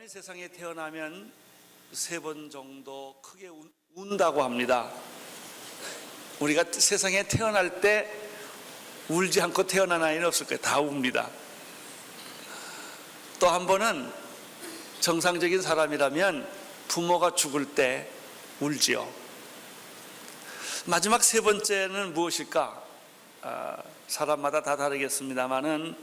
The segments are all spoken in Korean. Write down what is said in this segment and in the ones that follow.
인간이 세상에 태어나면 3번 정도 크게 운다고 합니다. 우리가 세상에 태어날 때 울지 않고 태어난 아이는 없을 거예요. 다 웁니다. 또 한 번은 정상적인 사람이라면 부모가 죽을 때 울지요. 마지막 3번째는 무엇일까? 사람마다 다 다르겠습니다만은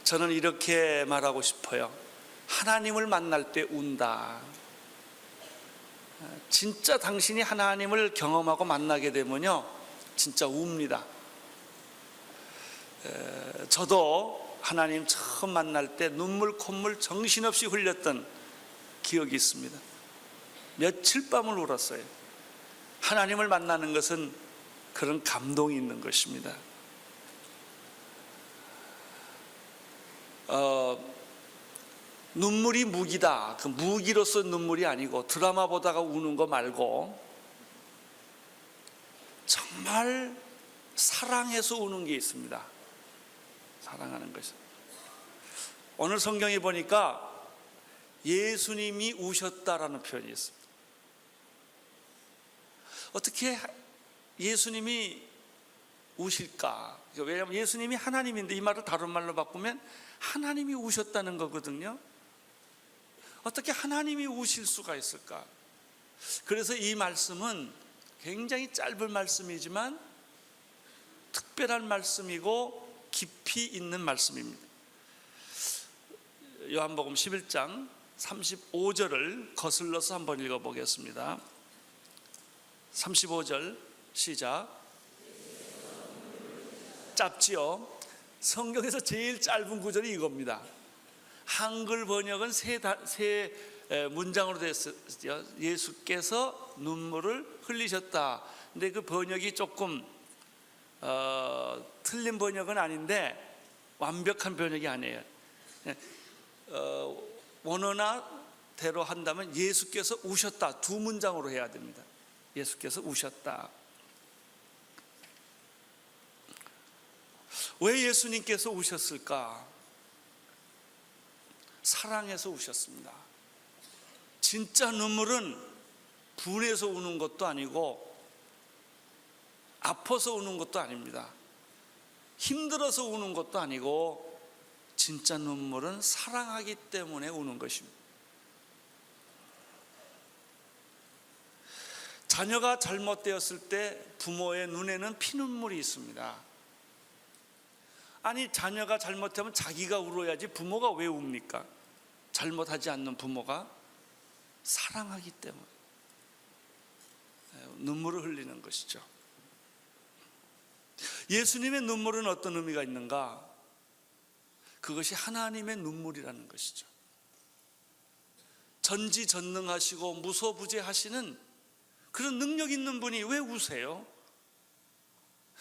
저는 이렇게 말하고 싶어요. 하나님을 만날 때 운다. 진짜 당신이 하나님을 경험하고 만나게 되면요, 진짜 웁니다. 저도 하나님 처음 만날 때 눈물 콧물 정신없이 흘렸던 기억이 있습니다. 며칠 밤을 울었어요. 하나님을 만나는 것은 그런 감동이 있는 것입니다. 눈물이 무기다. 그 무기로서 눈물이 아니고 드라마 보다가 우는 거 말고 정말 사랑해서 우는 게 있습니다. 사랑하는 것이. 오늘 성경에 보니까 예수님이 우셨다라는 표현이 있습니다. 어떻게 예수님이 우실까? 왜냐하면 예수님이 하나님인데 이 말을 다른 말로 바꾸면 하나님이 우셨다는 거거든요. 어떻게 하나님이 우실 수가 있을까? 그래서 이 말씀은 굉장히 짧은 말씀이지만 특별한 말씀이고 깊이 있는 말씀입니다. 요한복음 11장 35절을 거슬러서 한번 읽어보겠습니다. 35절 시작. 짧지요? 성경에서 제일 짧은 구절이 이겁니다. 한글 번역은 세 문장으로 되었어요. 예수께서 눈물을 흘리셨다. 근데 그 번역이 조금 틀린 번역은 아닌데 완벽한 번역이 아니에요. 원어나대로 한다면 예수께서 우셨다. 2문장으로 해야 됩니다. 예수께서 우셨다. 왜 예수님께서 우셨을까? 사랑해서 우셨습니다. 진짜 눈물은 분해서 우는 것도 아니고 아파서 우는 것도 아닙니다. 힘들어서 우는 것도 아니고 진짜 눈물은 사랑하기 때문에 우는 것입니다. 자녀가 잘못되었을 때 부모의 눈에는 피눈물이 있습니다. 아니, 자녀가 잘못하면 자기가 울어야지 부모가 왜 웁니까? 잘못하지 않는 부모가 사랑하기 때문에 눈물을 흘리는 것이죠. 예수님의 눈물은 어떤 의미가 있는가? 그것이 하나님의 눈물이라는 것이죠. 전지전능하시고 무소부재하시는 그런 능력 있는 분이 왜 우세요?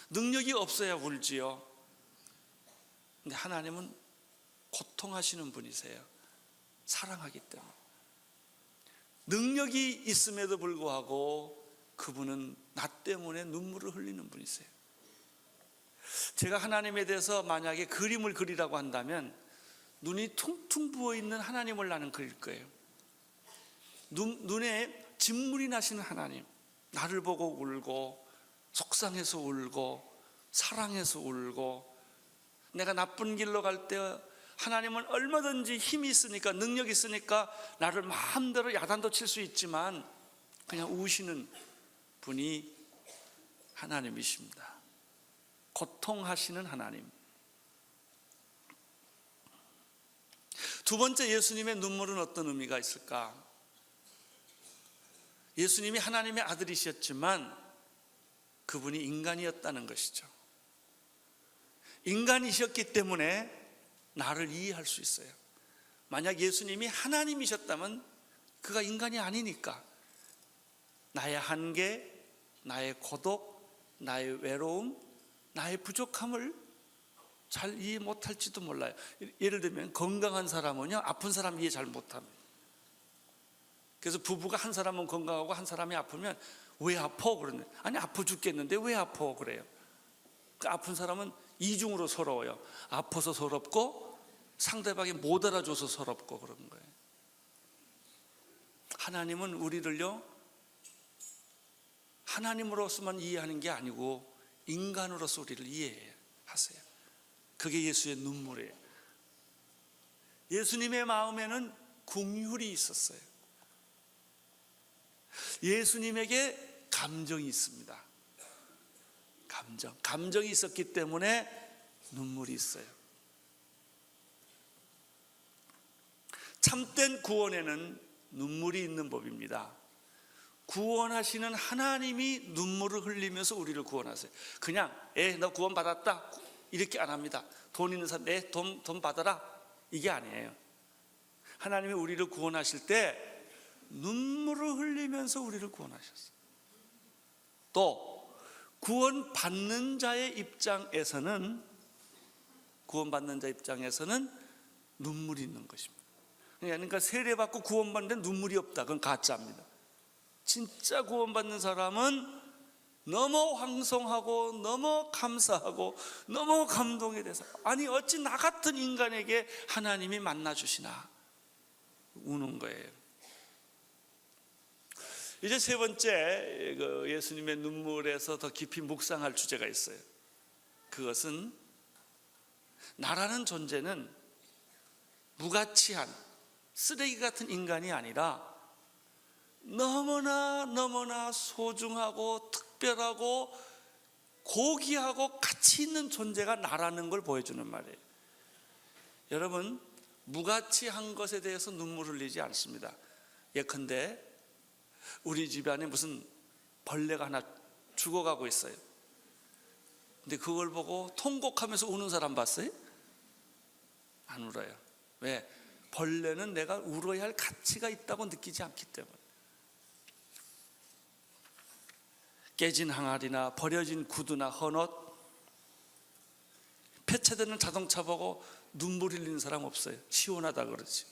능력이 없어야 울지요. 근데 하나님은 고통하시는 분이세요. 사랑하기 때문에. 능력이 있음에도 불구하고 그분은 나 때문에 눈물을 흘리는 분이세요. 제가 하나님에 대해서 만약에 그림을 그리라고 한다면 눈이 퉁퉁 부어있는 하나님을 나는 그릴 거예요. 눈에 진물이 나시는 하나님, 나를 보고 울고 속상해서 울고 사랑해서 울고, 내가 나쁜 길로 갈 때 하나님은 얼마든지 힘이 있으니까 능력이 있으니까 나를 마음대로 야단도 칠 수 있지만 그냥 우시는 분이 하나님이십니다. 고통하시는 하나님. 두 번째, 예수님의 눈물은 어떤 의미가 있을까? 예수님이 하나님의 아들이셨지만 그분이 인간이었다는 것이죠. 인간이셨기 때문에 나를 이해할 수 있어요. 만약 예수님이 하나님이셨다면 그가 인간이 아니니까 나의 한계, 나의 고독, 나의 외로움, 나의 부족함을 잘 이해 못할지도 몰라요. 예를 들면 건강한 사람은요, 아픈 사람 이해 잘 못합니다. 그래서 부부가 한 사람은 건강하고 한 사람이 아프면 왜 아파? 그러는데 아니, 아파 죽겠는데 왜 아파? 그래요. 그 아픈 사람은 이중으로 서러워요. 아파서 서럽고 상대방이 못 알아줘서 서럽고 그런 거예요. 하나님은 우리를요 하나님으로서만 이해하는 게 아니고 인간으로서 우리를 이해하세요. 그게 예수의 눈물이에요. 예수님의 마음에는 긍휼이 있었어요. 예수님에게 감정이 있습니다. 감정이 있었기 때문에 눈물이 있어요. 참된 구원에는 눈물이 있는 법입니다. 구원하시는 하나님이 눈물을 흘리면서 우리를 구원하세요. 그냥 너 구원 받았다 이렇게 안 합니다. 돈 있는 사람 돈 받아라 이게 아니에요. 하나님이 우리를 구원하실 때 눈물을 흘리면서 우리를 구원하셨어요. 또 구원받는 자의 입장에서는 눈물이 있는 것입니다. 그러니까 세례받고 구원받는데 눈물이 없다, 그건 가짜입니다. 진짜 구원받는 사람은 너무 황송하고 너무 감사하고 너무 감동이 돼서 아니 어찌 나 같은 인간에게 하나님이 만나주시나 우는 거예요. 이제 세 번째 예수님의 눈물에서 더 깊이 묵상할 주제가 있어요. 그것은 나라는 존재는 무가치한 쓰레기 같은 인간이 아니라 너무나 소중하고 특별하고 고귀하고 가치 있는 존재가 나라는 걸 보여주는 말이에요. 여러분, 무가치한 것에 대해서 눈물 흘리지 않습니다. 예컨대 우리 집안에 무슨 벌레가 하나 죽어가고 있어요. 근데 그걸 보고 통곡하면서 우는 사람 봤어요? 안 울어요. 왜? 벌레는 내가 울어야 할 가치가 있다고 느끼지 않기 때문에. 깨진 항아리나 버려진 구두나 헌옷, 폐차되는 자동차 보고 눈물 흘리는 사람 없어요. 시원하다 그러지.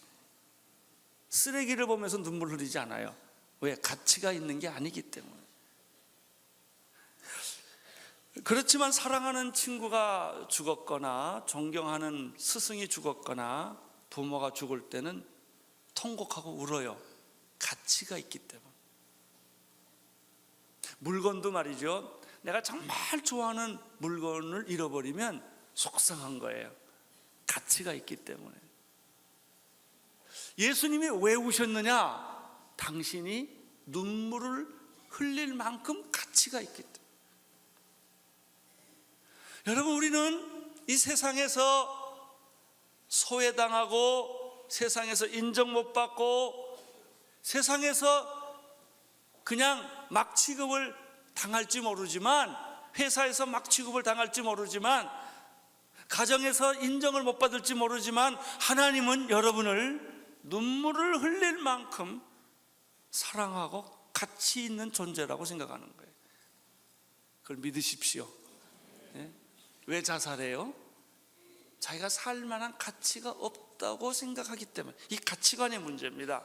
쓰레기를 보면서 눈물 흘리지 않아요. 왜? 가치가 있는 게 아니기 때문에. 그렇지만 사랑하는 친구가 죽었거나 존경하는 스승이 죽었거나 부모가 죽을 때는 통곡하고 울어요. 가치가 있기 때문에. 물건도 말이죠, 내가 정말 좋아하는 물건을 잃어버리면 속상한 거예요. 가치가 있기 때문에. 예수님이 왜 우셨느냐? 당신이 눈물을 흘릴 만큼 가치가 있기 때문에. 여러분, 우리는 이 세상에서 소외당하고 세상에서 인정 못 받고 세상에서 그냥 막 취급을 당할지 모르지만, 회사에서 막 취급을 당할지 모르지만, 가정에서 인정을 못 받을지 모르지만 하나님은 여러분을 눈물을 흘릴 만큼 사랑하고 가치 있는 존재라고 생각하는 거예요. 그걸 믿으십시오. 네? 왜 자살해요? 자기가 살 만한 가치가 없다고 생각하기 때문에. 이 가치관의 문제입니다.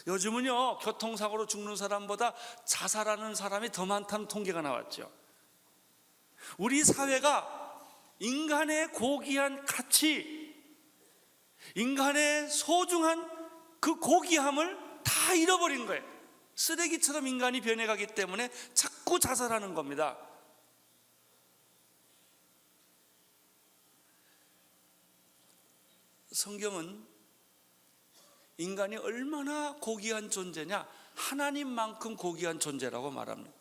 요즘은요, 교통사고로 죽는 사람보다 자살하는 사람이 더 많다는 통계가 나왔죠. 우리 사회가 인간의 고귀한 가치, 인간의 소중한 그 고귀함을 다 잃어버린 거예요. 쓰레기처럼 인간이 변해가기 때문에 자꾸 자살하는 겁니다. 성경은 인간이 얼마나 고귀한 존재냐, 하나님만큼 고귀한 존재라고 말합니다.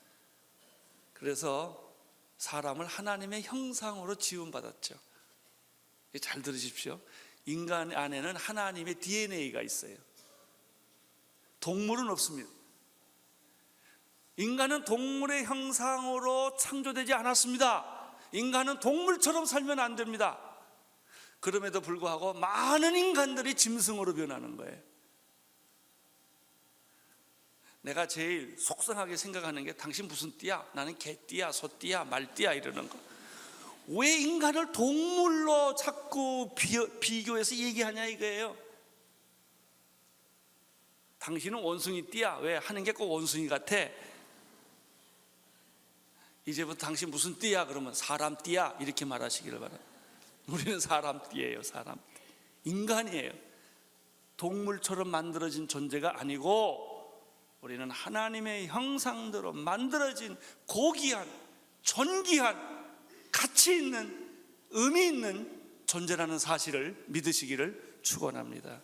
그래서 사람을 하나님의 형상으로 지음받았죠. 잘 들으십시오. 인간 안에는 하나님의 DNA가 있어요. 동물은 없습니다. 인간은 동물의 형상으로 창조되지 않았습니다. 인간은 동물처럼 살면 안 됩니다. 그럼에도 불구하고 많은 인간들이 짐승으로 변하는 거예요. 내가 제일 속상하게 생각하는 게, 당신 무슨 띠야? 나는 개띠야, 소띠야, 말띠야 이러는 거. 왜 인간을 동물로 자꾸 비교해서 얘기하냐 이거예요. 당신은 원숭이 띠야. 왜? 하는 게 꼭 원숭이 같아. 이제부터 당신 무슨 띠야? 그러면 사람 띠야 이렇게 말하시기를 바랍니다. 우리는 사람 띠예요. 사람 띠. 인간이에요. 동물처럼 만들어진 존재가 아니고 우리는 하나님의 형상대로 만들어진 고귀한, 존귀한, 가치 있는, 의미 있는 존재라는 사실을 믿으시기를 축원합니다.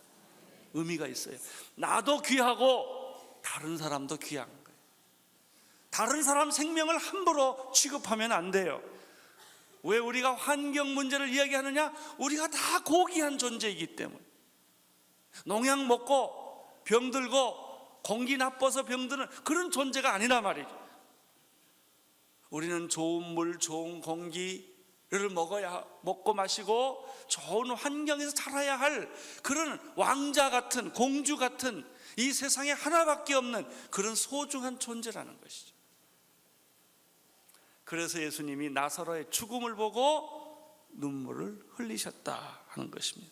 의미가 있어요. 나도 귀하고 다른 사람도 귀한 거예요. 다른 사람 생명을 함부로 취급하면 안 돼요. 왜 우리가 환경 문제를 이야기하느냐? 우리가 다 고귀한 존재이기 때문에. 농약 먹고 병들고 공기 나빠서 병드는 그런 존재가 아니란 말이죠. 우리는 좋은 물, 좋은 공기를 먹고 마시고 좋은 환경에서 자라야 할 그런 왕자 같은, 공주 같은, 이 세상에 하나밖에 없는 그런 소중한 존재라는 것이죠. 그래서 예수님이 나사로의 죽음을 보고 눈물을 흘리셨다 하는 것입니다.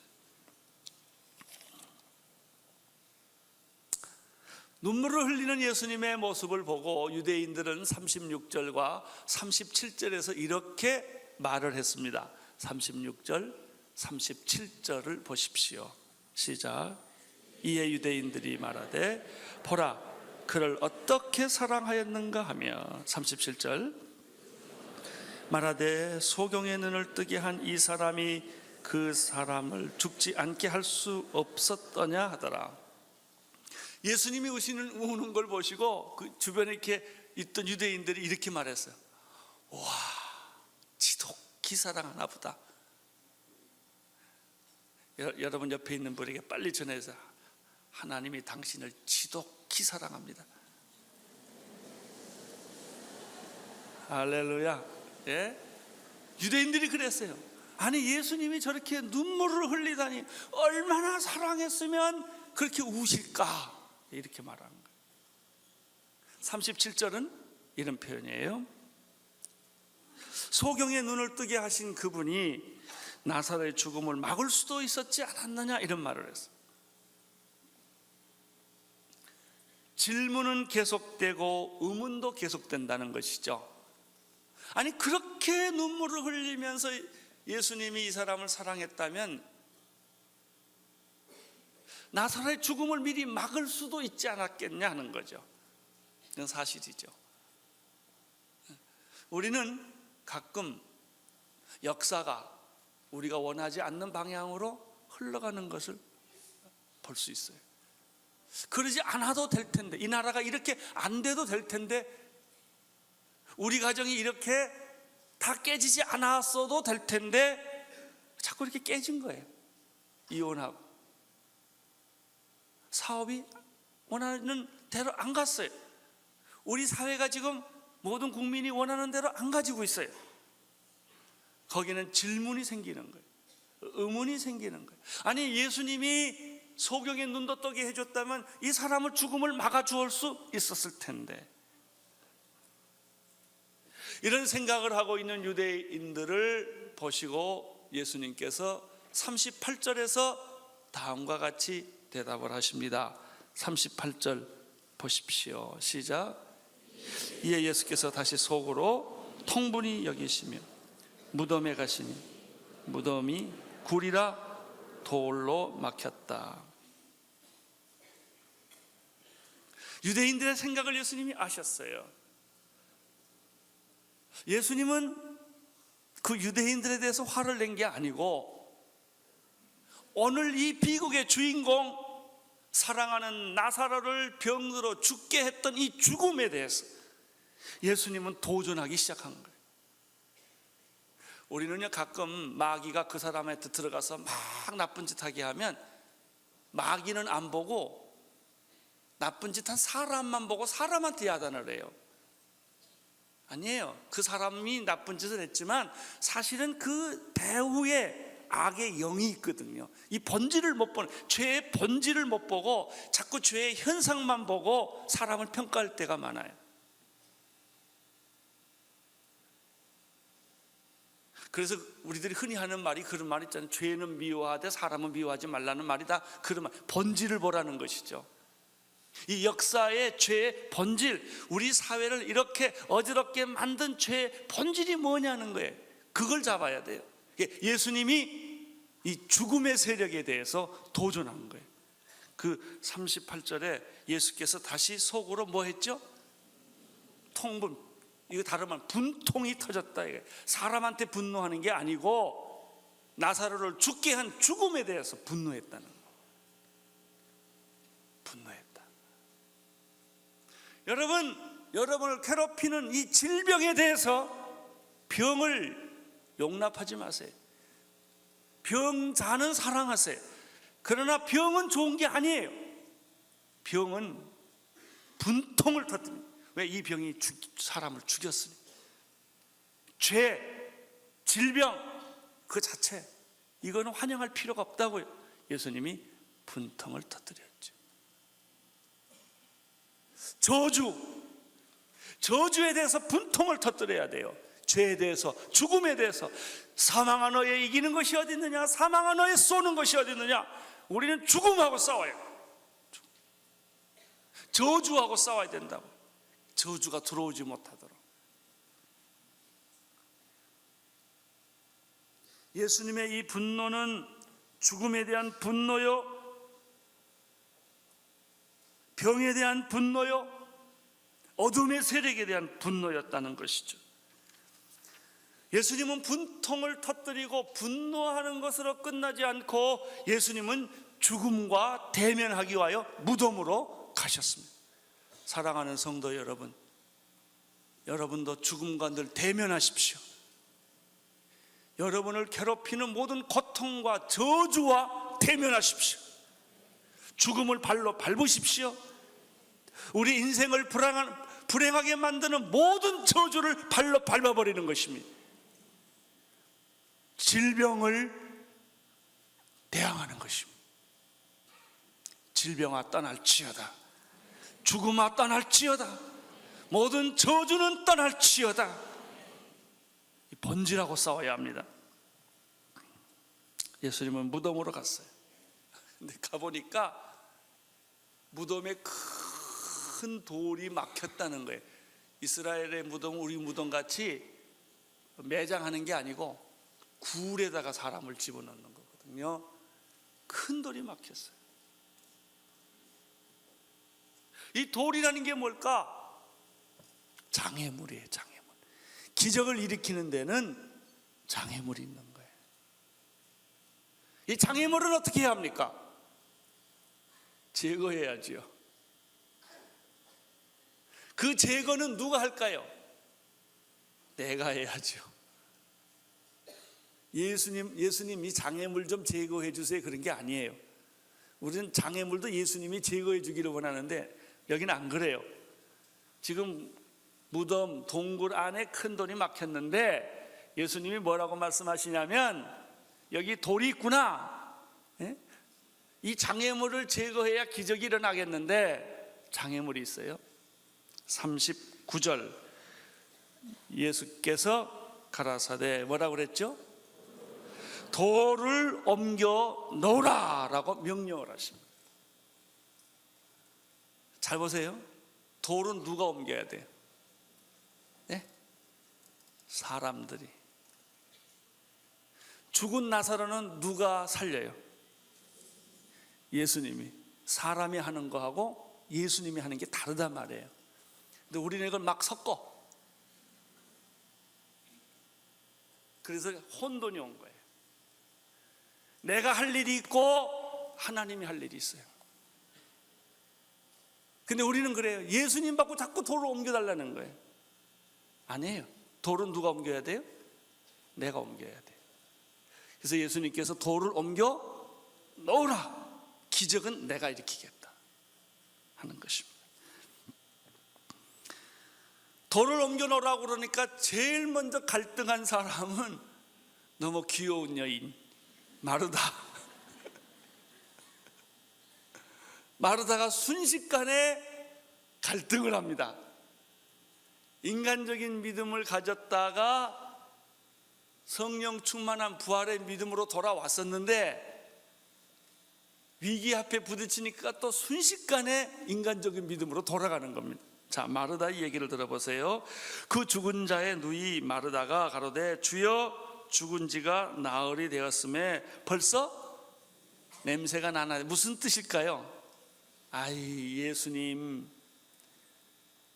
눈물을 흘리는 예수님의 모습을 보고 유대인들은 36절과 37절에서 이렇게 말을 했습니다. 36절, 37절을 보십시오. 시작. 이에 유대인들이 말하되 보라, 그를 어떻게 사랑하였는가 하며 37절 말하되 소경의 눈을 뜨게 한 이 사람이 그 사람을 죽지 않게 할 수 없었더냐 하더라. 예수님이 우는 걸 보시고 그 주변에 이렇게 있던 유대인들이 이렇게 말했어요. 와, 지독히 사랑하나 보다. 여러분 옆에 있는 분에게 빨리 전해서 하나님이 당신을 지독히 사랑합니다. 할렐루야. 예? 유대인들이 그랬어요. 아니 예수님이 저렇게 눈물을 흘리다니 얼마나 사랑했으면 그렇게 우실까? 이렇게 말하는 거예요. 37절은 이런 표현이에요. 소경의 눈을 뜨게 하신 그분이 나사로의 죽음을 막을 수도 있었지 않았느냐 이런 말을 했어요. 질문은 계속되고 의문도 계속된다는 것이죠. 아니 그렇게 눈물을 흘리면서 예수님이 이 사람을 사랑했다면 나사로의 죽음을 미리 막을 수도 있지 않았겠냐 하는 거죠. 이건 사실이죠. 우리는 가끔 역사가 우리가 원하지 않는 방향으로 흘러가는 것을 볼 수 있어요. 그러지 않아도 될 텐데, 이 나라가 이렇게 안 돼도 될 텐데, 우리 가정이 이렇게 다 깨지지 않았어도 될 텐데 자꾸 이렇게 깨진 거예요. 이혼하고 사업이 원하는 대로 안 갔어요. 우리 사회가 지금 모든 국민이 원하는 대로 안 가지고 있어요. 거기는 질문이 생기는 거예요. 의문이 생기는 거예요. 아니 예수님이 소경의 눈도 뜨게 해줬다면 이 사람을 죽음을 막아주올 수 있었을 텐데. 이런 생각을 하고 있는 유대인들을 보시고 예수님께서 38절에서 다음과 같이 대답을 하십니다. 38절 보십시오. 시작. 이에 예수께서 다시 속으로 통분히 여기시며 무덤에 가시니 무덤이 굴이라 돌로 막혔다. 유대인들의 생각을 예수님이 아셨어요. 예수님은 그 유대인들에 대해서 화를 낸 게 아니고 오늘 이 비극의 주인공, 사랑하는 나사로를 병으로 죽게 했던 이 죽음에 대해서 예수님은 도전하기 시작한 거예요. 우리는요 가끔 마귀가 그 사람한테 들어가서 막 나쁜 짓 하게 하면 마귀는 안 보고 나쁜 짓 한 사람만 보고 사람한테 야단을 해요. 아니에요. 그 사람이 나쁜 짓을 했지만 사실은 그 배후에 악의 영이 있거든요. 이 본질을 못 보는, 죄의 본질을 못 보고 자꾸 죄의 현상만 보고 사람을 평가할 때가 많아요. 그래서 우리들이 흔히 하는 말이 그런 말 있잖아요. 죄는 미워하되 사람은 미워하지 말라는 말이다. 그런 말, 본질을 보라는 것이죠. 이 역사의 죄의 본질, 우리 사회를 이렇게 어지럽게 만든 죄의 본질이 뭐냐는 거예요. 그걸 잡아야 돼요. 예수님이 이 죽음의 세력에 대해서 도전한 거예요. 그 38절에 예수께서 다시 속으로 뭐 했죠? 통분, 이거 다른 말 분통이 터졌다. 이게 사람한테 분노하는 게 아니고 나사로를 죽게 한 죽음에 대해서 분노했다는 거. 분노했다. 여러분을 괴롭히는 이 질병에 대해서 병을 용납하지 마세요. 병자는 사랑하세요. 그러나 병은 좋은 게 아니에요. 병은 분통을 터뜨립니다. 왜? 이 병이 사람을 죽였으니. 죄, 질병 그 자체, 이거는 환영할 필요가 없다고요. 예수님이 분통을 터뜨렸죠. 저주에 대해서 분통을 터뜨려야 돼요. 죄에 대해서, 죽음에 대해서. 사망한 너에 이기는 것이 어디 있느냐? 사망한 너에 쏘는 것이 어디 있느냐? 우리는 죽음하고 싸워요. 저주하고 싸워야 된다고. 저주가 들어오지 못하도록. 예수님의 이 분노는 죽음에 대한 분노요, 병에 대한 분노요, 어둠의 세력에 대한 분노였다는 것이죠. 예수님은 분통을 터뜨리고 분노하는 것으로 끝나지 않고 예수님은 죽음과 대면하기 위하여 무덤으로 가셨습니다. 사랑하는 성도 여러분, 여러분도 죽음과 늘 대면하십시오. 여러분을 괴롭히는 모든 고통과 저주와 대면하십시오. 죽음을 발로 밟으십시오. 우리 인생을 불행하게 만드는 모든 저주를 발로 밟아버리는 것입니다. 질병을 대항하는 것입니다. 질병아 떠날지어다. 죽음아 떠날지어다. 모든 저주는 떠날지어다. 번지라고 싸워야 합니다. 예수님은 무덤으로 갔어요. 근데 가보니까 무덤에 큰 돌이 막혔다는 거예요. 이스라엘의 무덤은 우리 무덤 같이 매장하는 게 아니고 굴에다가 사람을 집어넣는 거거든요. 큰 돌이 막혔어요. 이 돌이라는 게 뭘까? 장애물이에요. 장애물. 기적을 일으키는 데는 장애물이 있는 거예요. 이 장애물은 어떻게 해야 합니까? 제거해야지요. 그 제거는 누가 할까요? 내가 해야죠. 예수님 이 장애물 좀 제거해 주세요, 그런 게 아니에요. 우리는 장애물도 예수님이 제거해 주기를 원하는데 여기는 안 그래요. 지금 무덤 동굴 안에 큰 돌이 막혔는데 예수님이 뭐라고 말씀하시냐면, 여기 돌이 있구나. 이 장애물을 제거해야 기적이 일어나겠는데 장애물이 있어요. 39절 예수께서 가라사대 뭐라고 그랬죠? 돌을 옮겨 놓으라라고 명령을 하십니다. 잘 보세요. 돌은 누가 옮겨야 돼요? 네? 사람들이. 죽은 나사로는 누가 살려요? 예수님이. 사람이 하는 거하고 예수님이 하는 게 다르단 말이에요. 근데 우리는 이걸 막 섞어. 그래서 혼돈이 온 거예요. 내가 할 일이 있고 하나님이 할 일이 있어요. 근데 우리는 그래요. 예수님 받고 자꾸 돌을 옮겨달라는 거예요. 아니에요. 돌은 누가 옮겨야 돼요? 내가 옮겨야 돼요. 그래서 예수님께서 돌을 옮겨 놓으라. 기적은 내가 일으키겠다 하는 것입니다. 돌을 옮겨 놓으라고 그러니까 제일 먼저 갈등한 사람은 너무 귀여운 여인 마르다. 마르다가 순식간에 갈등을 합니다. 인간적인 믿음을 가졌다가 성령 충만한 부활의 믿음으로 돌아왔었는데 위기 앞에 부딪히니까 또 순식간에 인간적인 믿음으로 돌아가는 겁니다. 자, 마르다 이 얘기를 들어보세요. 그 죽은 자의 누이 마르다가 가로되 주여 죽은 지가 나흘이 되었음에 벌써 냄새가 나나. 무슨 뜻일까요? 아이 예수님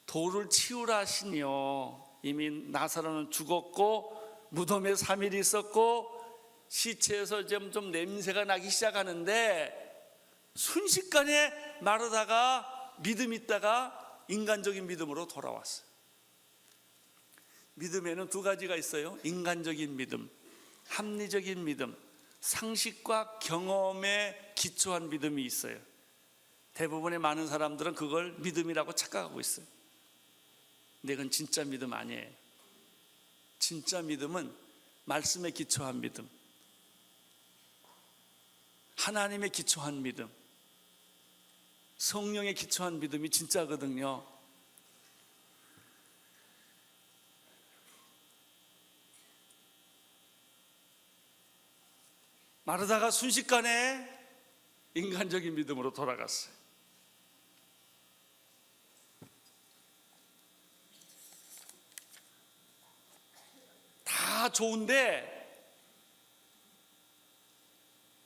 돌을 치우라 하시니요. 이미 나사로는 죽었고 무덤에 3일 있었고 시체에서 좀 냄새가 나기 시작하는데 순식간에 마르다가 믿음 있다가 인간적인 믿음으로 돌아왔어요. 믿음에는 두 가지가 있어요. 인간적인 믿음, 합리적인 믿음, 상식과 경험에 기초한 믿음이 있어요. 대부분의 많은 사람들은 그걸 믿음이라고 착각하고 있어요. 근데 그건 진짜 믿음 아니에요. 진짜 믿음은 말씀에 기초한 믿음, 하나님에 기초한 믿음, 성령에 기초한 믿음이 진짜거든요. 마르다가 순식간에 인간적인 믿음으로 돌아갔어요. 다 좋은데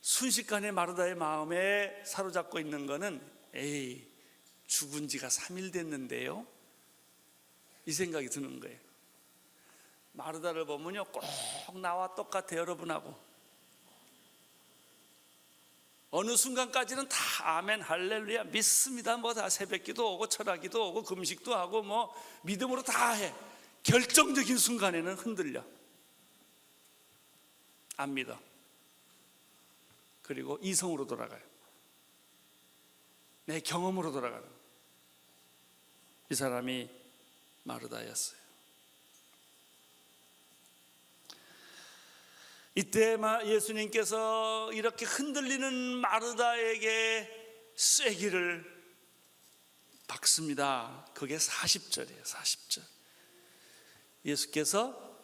순식간에 마르다의 마음에 사로잡고 있는 거는 에이 죽은 지가 3일 됐는데요, 이 생각이 드는 거예요. 마르다를 보면요 꼭 나와 똑같아. 여러분하고 어느 순간까지는 다 아멘 할렐루야 믿습니다, 뭐 다 새벽기도 오고 철학기도 오고 금식도 하고 뭐 믿음으로 다 해. 결정적인 순간에는 흔들려, 안 믿어. 그리고 이성으로 돌아가요. 내 경험으로 돌아가는. 이 사람이 마르다였어요. 이때 예수님께서 이렇게 흔들리는 마르다에게 쐐기를 박습니다. 그게 40절이에요. 40절. 예수께서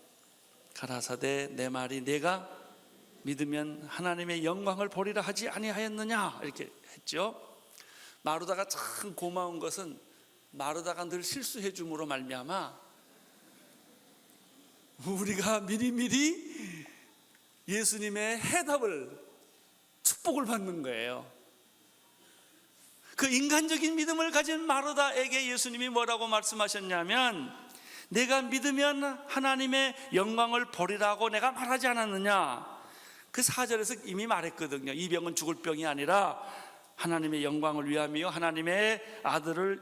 가라사대 내 말이 내가 믿으면 하나님의 영광을 보리라 하지 아니하였느냐, 이렇게 했죠. 마르다가 참 고마운 것은 마르다가 늘 실수해 줌으로 말미암아 우리가 미리미리 예수님의 해답을, 축복을 받는 거예요. 그 인간적인 믿음을 가진 마르다에게 예수님이 뭐라고 말씀하셨냐면 내가 믿으면 하나님의 영광을 보리라고 내가 말하지 않았느냐. 그 4절에서 이미 말했거든요. 이 병은 죽을 병이 아니라 하나님의 영광을 위함이요 하나님의 아들은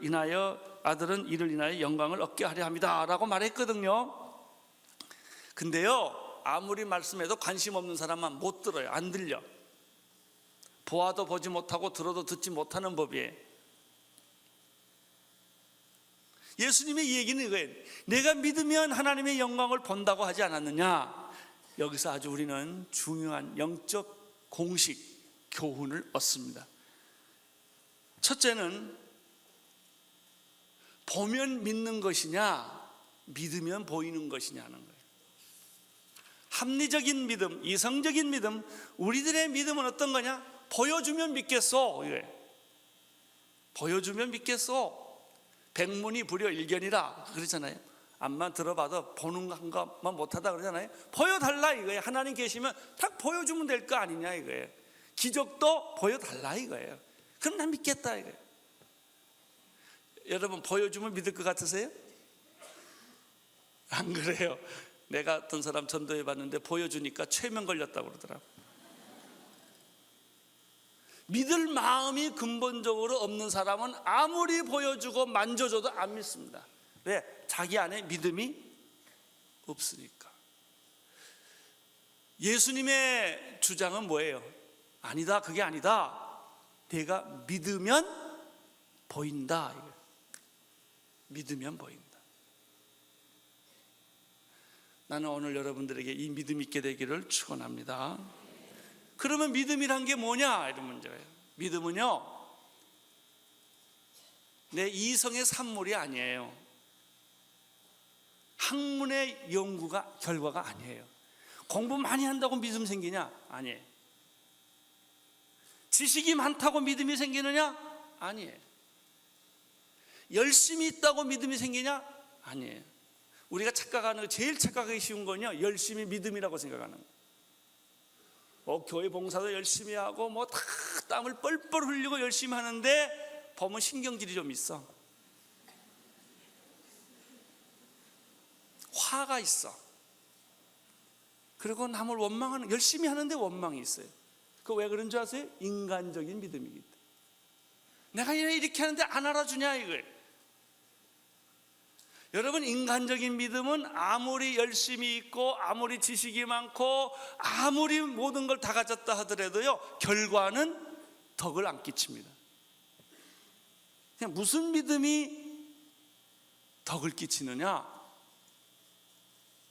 이를 인하여 영광을 얻게 하려 합니다 라고 말했거든요. 근데요 아무리 말씀해도 관심 없는 사람만 못 들어요. 안 들려. 보아도 보지 못하고 들어도 듣지 못하는 법이에요. 예수님의 이 얘기는 이거예요. 내가 믿으면 하나님의 영광을 본다고 하지 않았느냐. 여기서 아주 우리는 중요한 영적 공식, 교훈을 얻습니다. 첫째는 보면 믿는 것이냐 믿으면 보이는 것이냐는 거예요. 합리적인 믿음, 이성적인 믿음, 우리들의 믿음은 어떤 거냐? 보여주면 믿겠소. 보여주면 믿겠소. 백문이 불여일견이라 그러잖아요. 암만 들어봐도 보는 것만 못하다 그러잖아요. 보여달라 이거예요. 하나님 계시면 딱 보여주면 될 거 아니냐 이거예요. 기적도 보여달라 이거예요. 그럼 난 믿겠다 이거예요. 여러분 보여주면 믿을 것 같으세요? 안 그래요. 내가 어떤 사람 전도해 봤는데 보여주니까 최면 걸렸다고 그러더라고요. 믿을 마음이 근본적으로 없는 사람은 아무리 보여주고 만져줘도 안 믿습니다. 왜? 자기 안에 믿음이 없으니까. 예수님의 주장은 뭐예요? 아니다, 그게 아니다. 내가 믿으면 보인다. 믿으면 보인다. 나는 오늘 여러분들에게 이 믿음 있게 되기를 축원합니다. 그러면 믿음이란 게 뭐냐? 이런 문제예요. 믿음은요 내 이성의 산물이 아니에요. 학문의 결과가 아니에요. 공부 많이 한다고 믿음 생기냐? 아니에요. 지식이 많다고 믿음이 생기느냐? 아니에요. 열심히 있다고 믿음이 생기냐? 아니에요. 우리가 착각하는 거, 제일 착각하기 쉬운 건요 열심히 믿음이라고 생각하는 거예요. 교회 봉사도 열심히 하고 다 땀을 뻘뻘 흘리고 열심히 하는데 보면 신경질이 좀 있어. 화가 있어. 그리고 남을 원망하는, 열심히 하는데 원망이 있어요. 그 왜 그런 줄 아세요? 인간적인 믿음이기 때문에. 내가 이렇게 하는데 안 알아주냐 이걸. 여러분, 인간적인 믿음은 아무리 열심히 있고 아무리 지식이 많고 아무리 모든 걸 다 가졌다 하더라도요, 결과는 덕을 안 끼칩니다. 그냥 무슨 믿음이 덕을 끼치느냐?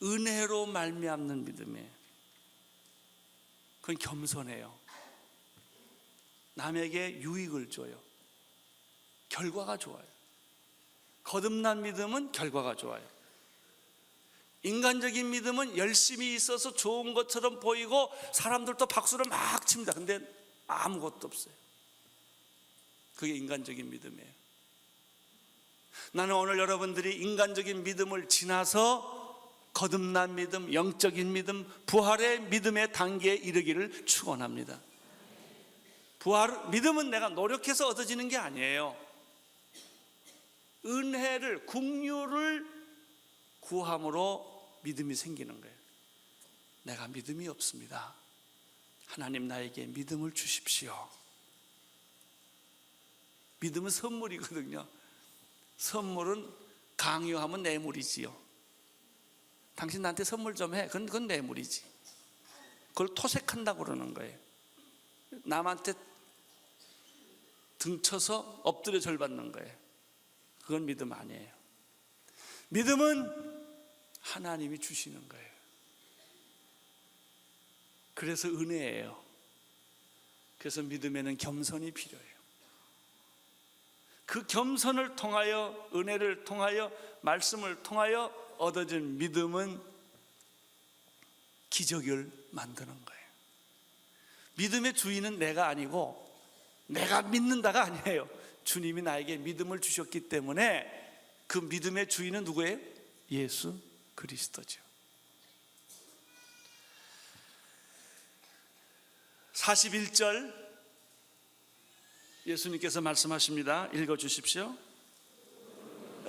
은혜로 말미암는 믿음이에요. 그건 겸손해요. 남에게 유익을 줘요. 결과가 좋아요. 거듭난 믿음은 결과가 좋아요. 인간적인 믿음은 열심히 있어서 좋은 것처럼 보이고 사람들도 박수를 막 칩니다. 근데 아무것도 없어요. 그게 인간적인 믿음이에요. 나는 오늘 여러분들이 인간적인 믿음을 지나서 거듭난 믿음, 영적인 믿음, 부활의 믿음의 단계에 이르기를 축원합니다. 믿음은 내가 노력해서 얻어지는 게 아니에요. 은혜를, 긍휼을 구함으로 믿음이 생기는 거예요. 내가 믿음이 없습니다. 하나님 나에게 믿음을 주십시오. 믿음은 선물이거든요. 선물은 강요하면 뇌물이지요. 당신 나한테 선물 좀 해. 그건 뇌물이지. 그걸 토색한다고 그러는 거예요. 남한테 등쳐서 엎드려 절 받는 거예요. 그건 믿음 아니에요. 믿음은 하나님이 주시는 거예요. 그래서 은혜예요. 그래서 믿음에는 겸손이 필요해요. 그 겸손을 통하여, 은혜를 통하여, 말씀을 통하여 얻어진 믿음은 기적을 만드는 거예요. 믿음의 주인은 내가 아니고 내가 믿는다가 아니에요. 주님이 나에게 믿음을 주셨기 때문에 그 믿음의 주인은 누구예요? 예수 그리스도죠. 41절 예수님께서 말씀하십니다. 읽어주십시오.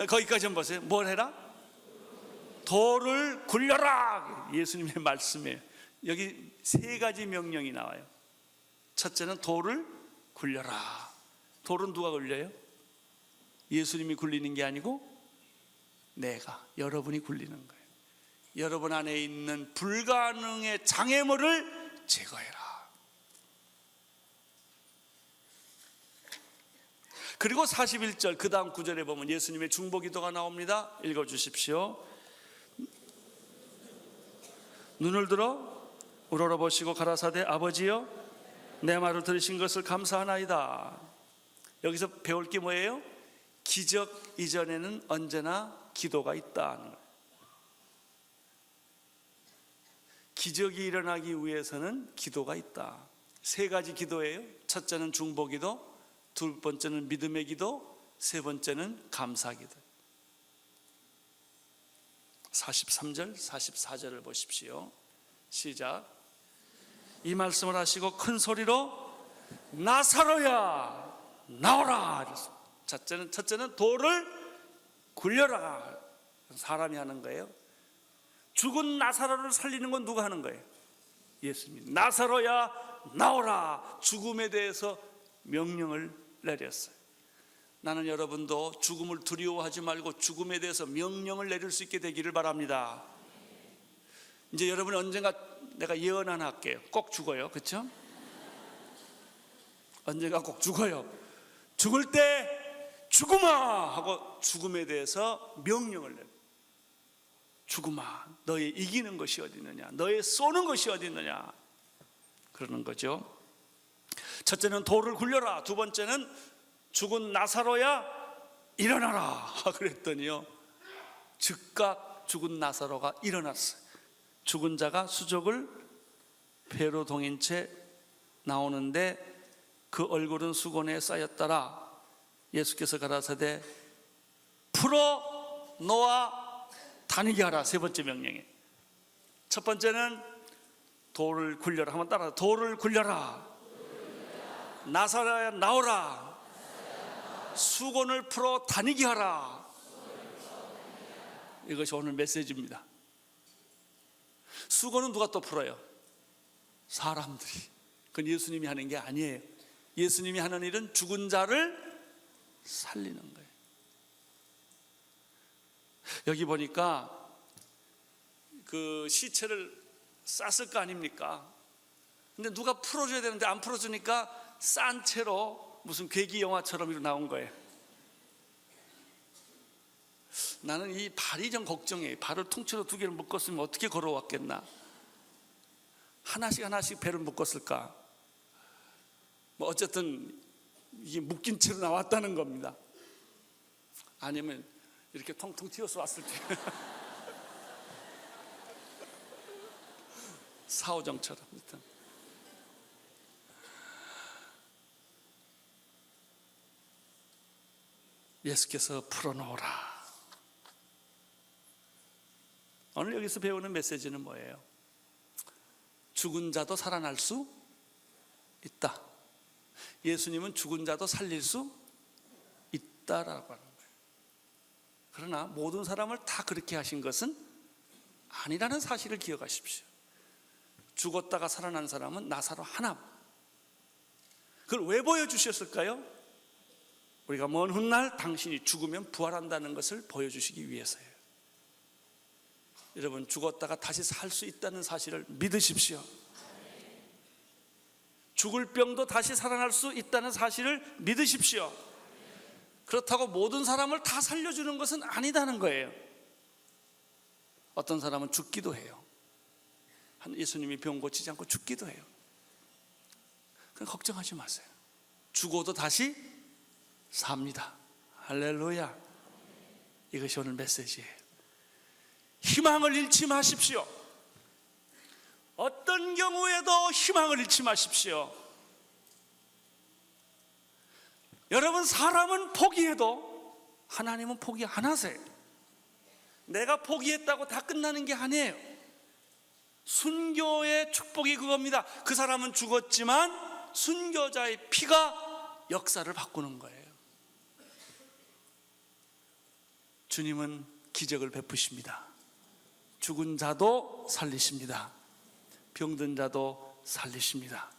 거기까지 한번 보세요. 뭘 해라? 돌을 굴려라. 예수님의 말씀이에요. 여기 세 가지 명령이 나와요. 첫째는 돌을 굴려라. 돌은 누가 굴려요? 예수님이 굴리는 게 아니고 여러분이 굴리는 거예요. 여러분 안에 있는 불가능의 장애물을 제거해라. 그리고 41절 그 다음 구절에 보면 예수님의 중보기도가 나옵니다. 읽어주십시오. 눈을 들어 우러러보시고 가라사대 아버지여 내 말을 들으신 것을 감사하나이다. 여기서 배울 게 뭐예요? 기적 이전에는 언제나 기도가 있다. 기적이 일어나기 위해서는 기도가 있다. 세 가지 기도예요. 첫째는 중보기도, 두 번째는 믿음의 기도, 세 번째는 감사기도. 43절, 44절을 보십시오. 시작. 이 말씀을 하시고 큰 소리로 나사로야 나오라. 첫째는 돌을 굴려라. 사람이 하는 거예요. 죽은 나사로를 살리는 건 누가 하는 거예요? 예수님. 나사로야 나오라. 죽음에 대해서 명령을 내렸어요. 나는 여러분도 죽음을 두려워하지 말고 죽음에 대해서 명령을 내릴 수 있게 되기를 바랍니다. 이제 여러분 언젠가 내가 예언 하나 할게요. 꼭 죽어요. 그렇죠? 언젠가 꼭 죽어요. 죽을 때 죽음아 하고 죽음에 대해서 명령을 내요. 죽음아 너의 이기는 것이 어디 있느냐, 너의 쏘는 것이 어디 있느냐 그러는 거죠. 첫째는 돌을 굴려라. 두 번째는 죽은 나사로야 일어나라 그랬더니요, 즉각 죽은 나사로가 일어났어요. 죽은 자가 수족을 배로 동인 채 나오는데 그 얼굴은 수건에 쌓였더라. 예수께서 가라사대 풀어 놓아 다니게 하라. 세 번째 명령에 첫 번째는 돌을 굴려라. 한번 따라. 돌을 굴려라. 나사로야 나오라. 수건을 풀어 다니게 하라. 이것이 오늘 메시지입니다. 수건은 누가 또 풀어요? 사람들이. 그건 예수님이 하는 게 아니에요. 예수님이 하는 일은 죽은 자를 살리는 거예요. 여기 보니까 그 시체를 쌌을 거 아닙니까? 근데 누가 풀어줘야 되는데 안 풀어주니까 싼 채로 무슨 괴기 영화처럼 이렇게 나온 거예요. 나는 이 발이 좀 걱정해. 발을 통째로 두 개를 묶었으면 어떻게 걸어왔겠나. 하나씩 배를 묶었을까. 뭐 어쨌든 이게 묶인 채로 나왔다는 겁니다. 아니면 이렇게 통통 튀어서 왔을지. 사오정처럼. 예수께서 풀어놓으라. 오늘 여기서 배우는 메시지는 뭐예요? 죽은 자도 살아날 수 있다. 예수님은 죽은 자도 살릴 수 있다라고 하는 거예요. 그러나 모든 사람을 다 그렇게 하신 것은 아니라는 사실을 기억하십시오. 죽었다가 살아난 사람은 나사로 하나. 그걸 왜 보여주셨을까요? 우리가 먼 훗날 당신이 죽으면 부활한다는 것을 보여주시기 위해서예요. 여러분, 죽었다가 다시 살 수 있다는 사실을 믿으십시오. 죽을 병도 다시 살아날 수 있다는 사실을 믿으십시오. 그렇다고 모든 사람을 다 살려주는 것은 아니다는 거예요. 어떤 사람은 죽기도 해요. 예수님이 병 고치지 않고 죽기도 해요. 그럼 걱정하지 마세요. 죽어도 다시 삽니다. 할렐루야. 이것이 오늘 메시지예요. 희망을 잃지 마십시오. 어떤 경우에도 희망을 잃지 마십시오. 여러분, 사람은 포기해도 하나님은 포기 안 하세요. 내가 포기했다고 다 끝나는 게 아니에요. 순교의 축복이 그겁니다. 그 사람은 죽었지만 순교자의 피가 역사를 바꾸는 거예요. 주님은 기적을 베푸십니다. 죽은 자도 살리십니다. 병든 자도 살리십니다.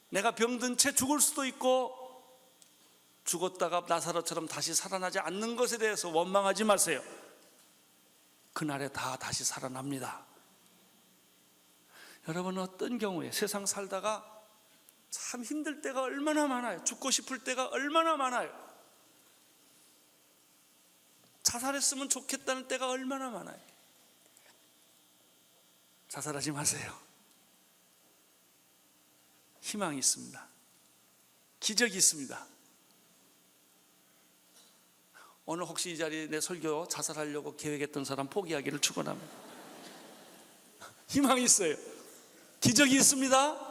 내가 병든 채 죽을 수도 있고 죽었다가 나사로처럼 다시 살아나지 않는 것에 대해서 원망하지 마세요. 그날에 다 다시 살아납니다. 여러분, 어떤 경우에 세상 살다가 참 힘들 때가 얼마나 많아요. 죽고 싶을 때가 얼마나 많아요. 자살했으면 좋겠다는 때가 얼마나 많아요. 자살하지 마세요. 희망이 있습니다. 기적이 있습니다. 오늘 혹시 이 자리에 내 설교 자살하려고 계획했던 사람 포기하기를 축원합니다. 희망이 있어요. 기적이 있습니다.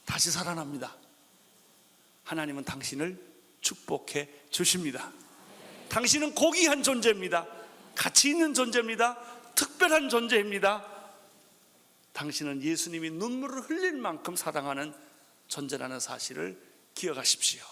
다시 살아납니다. 하나님은 당신을 축복해 주십니다. 당신은 고귀한 존재입니다. 가치 있는 존재입니다. 특별한 존재입니다. 당신은 예수님이 눈물을 흘릴 만큼 사랑하는 존재라는 사실을 기억하십시오.